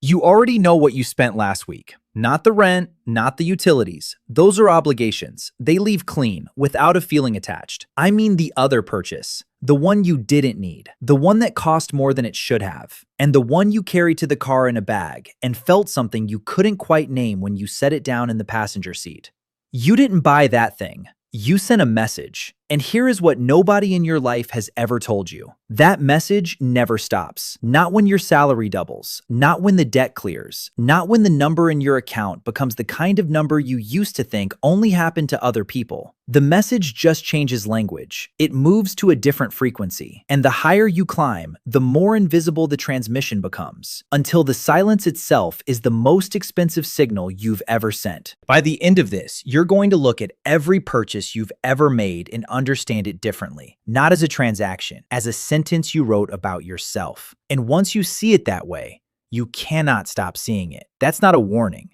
You already know what you spent last week. Not the rent, not the utilities. Those are obligations. They leave clean, without a feeling attached. I mean the other purchase. The one you didn't need. The one that cost more than it should have. And the one you carried to the car in a bag and felt something you couldn't quite name when you set it down in the passenger seat. You didn't buy that thing. You sent a message. And here is what nobody in your life has ever told you. That message never stops. Not when your salary doubles. Not when the debt clears. Not when the number in your account becomes the kind of number you used to think only happened to other people. The message just changes language. It moves to a different frequency. And the higher you climb, the more invisible the transmission becomes. Until the silence itself is the most expensive signal you've ever sent. By the end of this, you're going to look at every purchase you've ever made and understand it differently, not as a transaction, as a sentence you wrote about yourself. And once you see it that way, you cannot stop seeing it. That's not a warning.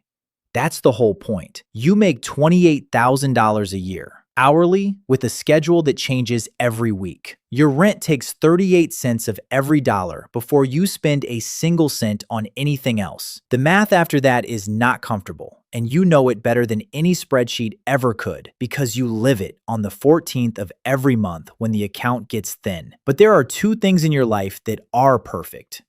That's the whole point. You make $28,000 a year, hourly, with a schedule that changes every week. Your rent takes 38 cents of every dollar before you spend a single cent on anything else. The math after that is not comfortable, and you know it better than any spreadsheet ever could because you live it on the 14th of every month when the account gets thin. But there are two things in your life that are perfect.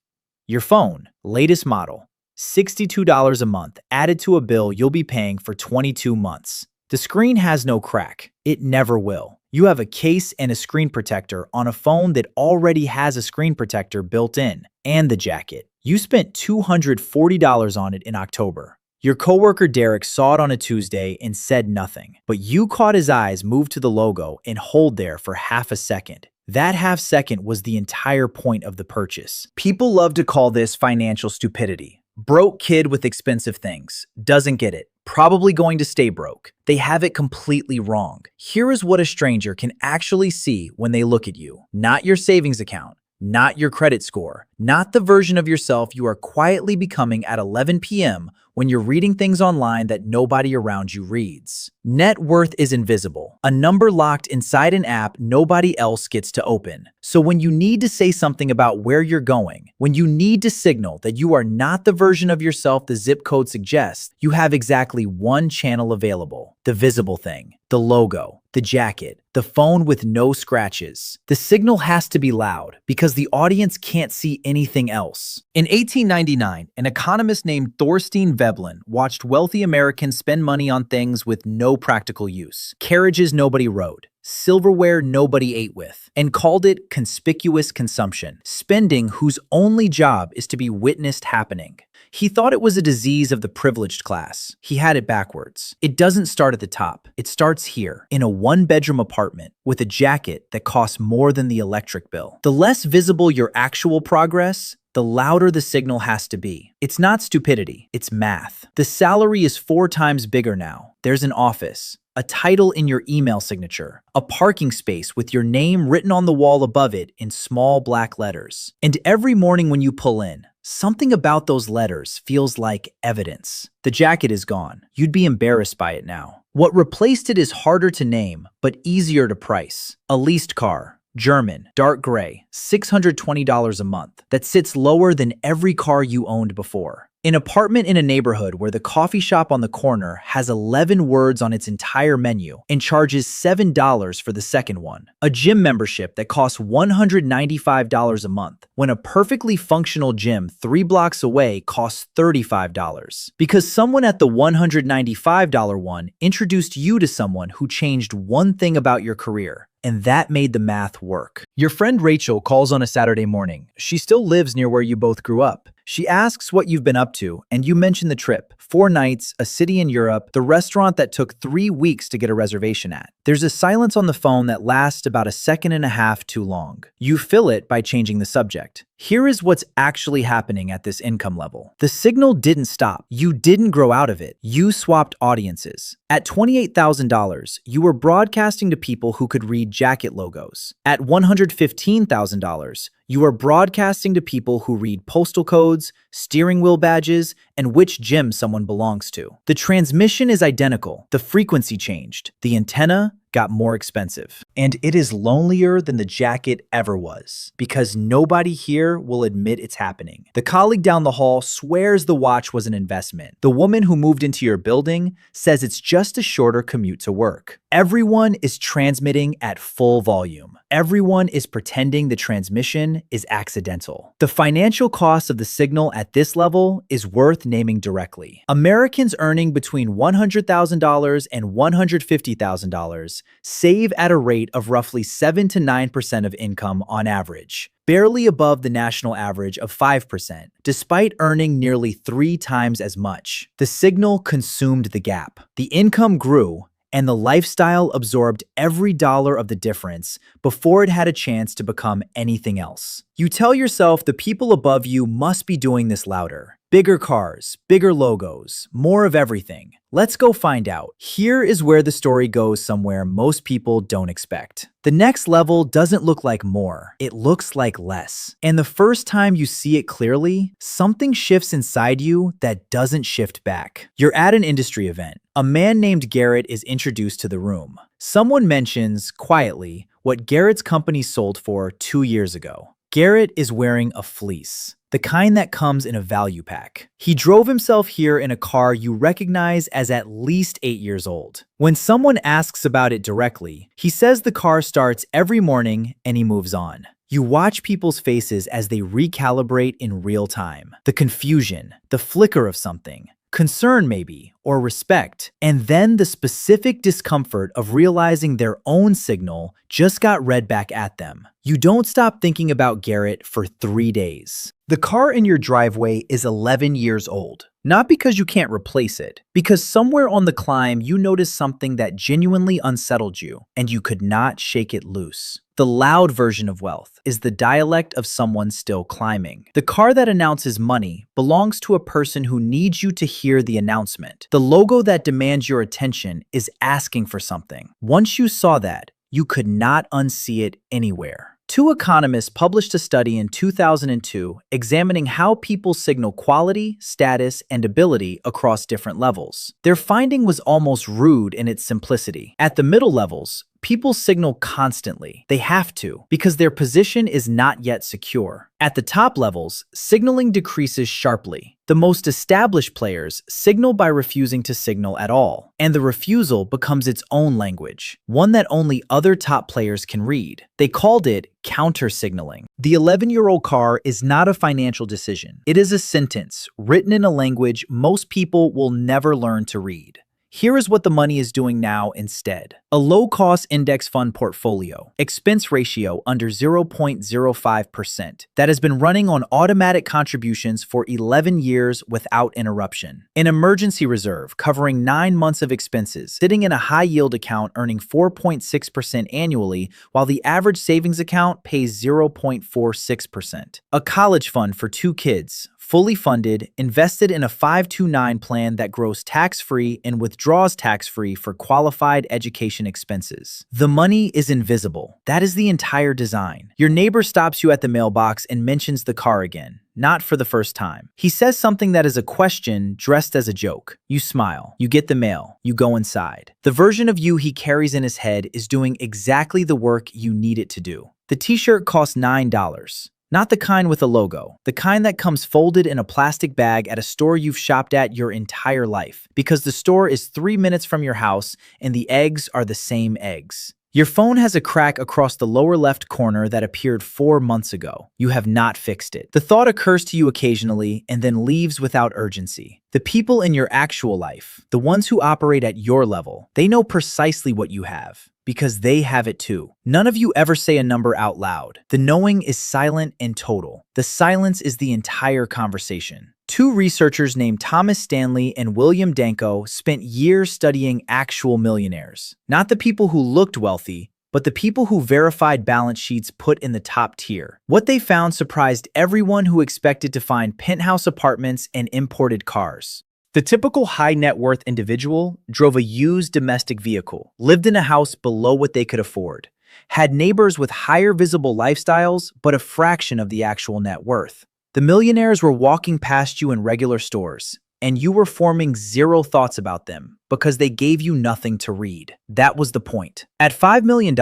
Your phone, latest model, $62 a month added to a bill you'll be paying for 22 months. The screen has no crack. It never will. You have a case and a screen protector on a phone that already has a screen protector built in, and the jacket. You spent $240 on it in October. Your coworker Derek saw it on a Tuesday and said nothing, but you caught his eyes move to the logo and hold there for half a second. That half second was the entire point of the purchase. People love to call this financial stupidity. Broke kid with expensive things. Doesn't get it. Probably going to stay broke. They have it completely wrong. Here is what a stranger can actually see when they look at you. Not your savings account. Not your credit score. Not the version of yourself you are quietly becoming at 11 p.m. when you're reading things online that nobody around you reads. Net worth is invisible, a number locked inside an app nobody else gets to open. So when you need to say something about where you're going, when you need to signal that you are not the version of yourself the zip code suggests, you have exactly one channel available: the visible thing, the logo, the jacket, the phone with no scratches. The signal has to be loud because the audience can't see anything else. In 1899, an economist named Thorstein Veblen watched wealthy Americans spend money on things with no practical use. Carriages nobody rode, silverware nobody ate with, and called it conspicuous consumption, spending whose only job is to be witnessed happening. He thought it was a disease of the privileged class. He had it backwards. It doesn't start at the top. It starts here, in a one-bedroom apartment, with a jacket that costs more than the electric bill. The less visible your actual progress, the louder the signal has to be. It's not stupidity, it's math. The salary is 4 times bigger now. There's an office, a title in your email signature, a parking space with your name written on the wall above it in small black letters. And every morning when you pull in, something about those letters feels like evidence. The jacket is gone. You'd be embarrassed by it now. What replaced it is harder to name, but easier to price. A leased car. German, dark gray, $620 a month. That sits lower than every car you owned before. An apartment in a neighborhood where the coffee shop on the corner has 11 words on its entire menu and charges $7 for the second one. A gym membership that costs $195 a month when a perfectly functional gym 3 blocks away costs $35. Because someone at the $195 one introduced you to someone who changed one thing about your career. And that made the math work. Your friend Rachel calls on a Saturday morning. She still lives near where you both grew up. She asks what you've been up to, and you mention the trip. 4 nights, a city in Europe, the restaurant that took 3 weeks to get a reservation at. There's a silence on the phone that lasts about a second and a half too long. You fill it by changing the subject. Here is what's actually happening at this income level. The signal didn't stop. You didn't grow out of it. You swapped audiences. At $28,000, you were broadcasting to people who could read jacket logos. At $115,000, you are broadcasting to people who read postal codes, steering wheel badges, and which gym someone belongs to. The transmission is identical. The frequency changed. The antenna, got more expensive. And it is lonelier than the jacket ever was, because nobody here will admit it's happening. The colleague down the hall swears the watch was an investment. The woman who moved into your building says it's just a shorter commute to work. Everyone is transmitting at full volume. Everyone is pretending the transmission is accidental. The financial cost of the signal at this level is worth naming directly. Americans earning between $100,000 and $150,000 save at a rate of roughly 7 to 9% of income on average, barely above the national average of 5%, despite earning nearly 3 times as much. The signal consumed the gap. The income grew, and the lifestyle absorbed every dollar of the difference before it had a chance to become anything else. You tell yourself the people above you must be doing this louder. Bigger cars, bigger logos, more of everything. Let's go find out. Here is where the story goes somewhere most people don't expect. The next level doesn't look like more, it looks like less. And the first time you see it clearly, something shifts inside you that doesn't shift back. You're at an industry event. A man named Garrett is introduced to the room. Someone mentions, quietly, what Garrett's company sold for 2 years ago. Garrett is wearing a fleece, the kind that comes in a value pack. He drove himself here in a car you recognize as at least 8 years old. When someone asks about it directly, he says the car starts every morning and he moves on. You watch people's faces as they recalibrate in real time. The confusion, the flicker of something, concern maybe, or respect, and then the specific discomfort of realizing their own signal just got read back at them. You don't stop thinking about Garrett for 3 days. The car in your driveway is 11 years old. Not because you can't replace it, because somewhere on the climb you noticed something that genuinely unsettled you, and you could not shake it loose. The loud version of wealth is the dialect of someone still climbing. The car that announces money belongs to a person who needs you to hear the announcement. The logo that demands your attention is asking for something. Once you saw that, you could not unsee it anywhere. 2 economists published a study in 2002 examining how people signal quality, status, and ability across different levels. Their finding was almost rude in its simplicity. At the middle levels, people signal constantly. They have to, because their position is not yet secure. At the top levels, signaling decreases sharply. The most established players signal by refusing to signal at all, and the refusal becomes its own language, one that only other top players can read. They called it counter-signaling. The 11-year-old car is not a financial decision. It is a sentence written in a language most people will never learn to read. Here is what the money is doing now instead. A low-cost index fund portfolio, expense ratio under 0.05%, that has been running on automatic contributions for 11 years without interruption. An emergency reserve covering 9 months of expenses, sitting in a high-yield account earning 4.6% annually, while the average savings account pays 0.46%. A college fund for 2 kids, fully funded, invested in a 529 plan that grows tax-free and withdraws tax-free for qualified education expenses. The money is invisible. That is the entire design. Your neighbor stops you at the mailbox and mentions the car again. Not for the first time. He says something that is a question dressed as a joke. You smile. You get the mail. You go inside. The version of you he carries in his head is doing exactly the work you need it to do. The t-shirt costs $9. Not the kind with a logo, the kind that comes folded in a plastic bag at a store you've shopped at your entire life, because the store is 3 minutes from your house and the eggs are the same eggs. Your phone has a crack across the lower left corner that appeared 4 months ago. You have not fixed it. The thought occurs to you occasionally and then leaves without urgency. The people in your actual life, the ones who operate at your level, they know precisely what you have, because they have it too. None of you ever say a number out loud. The knowing is silent and total. The silence is the entire conversation. 2 researchers named Thomas Stanley and William Danko spent years studying actual millionaires. Not the people who looked wealthy, but the people who verified balance sheets put in the top tier. What they found surprised everyone who expected to find penthouse apartments and imported cars. The typical high net worth individual drove a used domestic vehicle, lived in a house below what they could afford, had neighbors with higher visible lifestyles, but a fraction of the actual net worth. The millionaires were walking past you in regular stores, and you were forming zero thoughts about them because they gave you nothing to read. That was the point. At $5 million,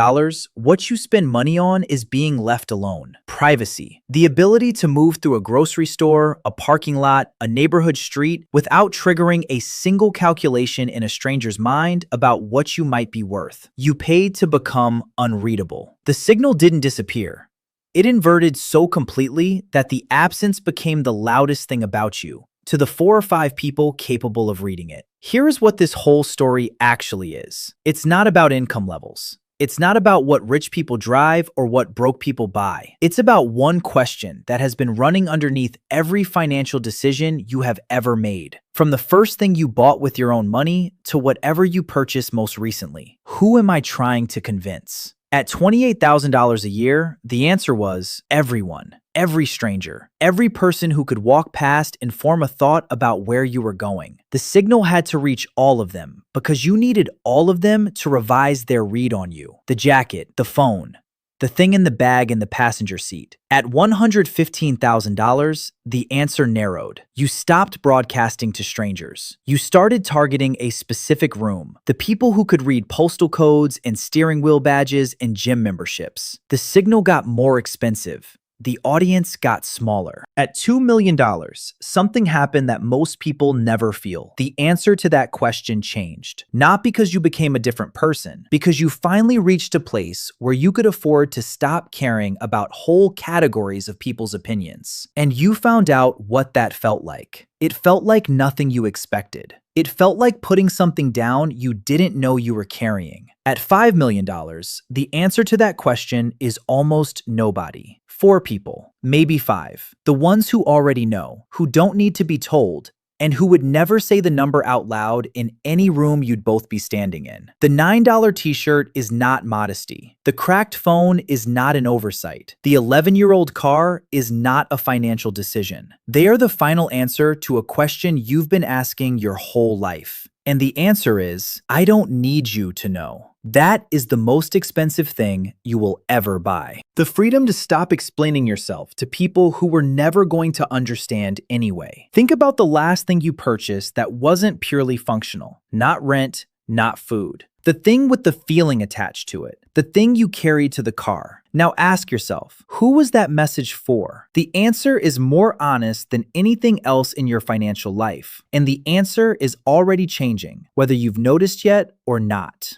what you spend money on is being left alone. Privacy. The ability to move through a grocery store, a parking lot, a neighborhood street without triggering a single calculation in a stranger's mind about what you might be worth. You paid to become unreadable. The signal didn't disappear. It inverted so completely that the absence became the loudest thing about you, to the 4 or 5 people capable of reading it. Here is what this whole story actually is. It's not about income levels. It's not about what rich people drive or what broke people buy. It's about one question that has been running underneath every financial decision you have ever made. From the first thing you bought with your own money to whatever you purchased most recently. Who am I trying to convince? At $28,000 a year, the answer was everyone, every stranger, every person who could walk past and form a thought about where you were going. The signal had to reach all of them because you needed all of them to revise their read on you. The jacket, the phone, the thing in the bag in the passenger seat. At $115,000, the answer narrowed. You stopped broadcasting to strangers. You started targeting a specific room, the people who could read postal codes and steering wheel badges and gym memberships. The signal got more expensive. The audience got smaller. At $2 million, something happened that most people never feel. The answer to that question changed. Not because you became a different person, because you finally reached a place where you could afford to stop caring about whole categories of people's opinions. And you found out what that felt like. It felt like nothing you expected. It felt like putting something down you didn't know you were carrying. At $5 million, the answer to that question is almost nobody. 4 people, maybe 5. The ones who already know, who don't need to be told, and who would never say the number out loud in any room you'd both be standing in. The $9 t-shirt is not modesty. The cracked phone is not an oversight. The 11-year-old car is not a financial decision. They are the final answer to a question you've been asking your whole life. And the answer is, I don't need you to know. That is the most expensive thing you will ever buy. The freedom to stop explaining yourself to people who were never going to understand anyway. Think about the last thing you purchased that wasn't purely functional. Not rent, not food. The thing with the feeling attached to it. The thing you carried to the car. Now ask yourself, who was that message for? The answer is more honest than anything else in your financial life. And the answer is already changing, whether you've noticed yet or not.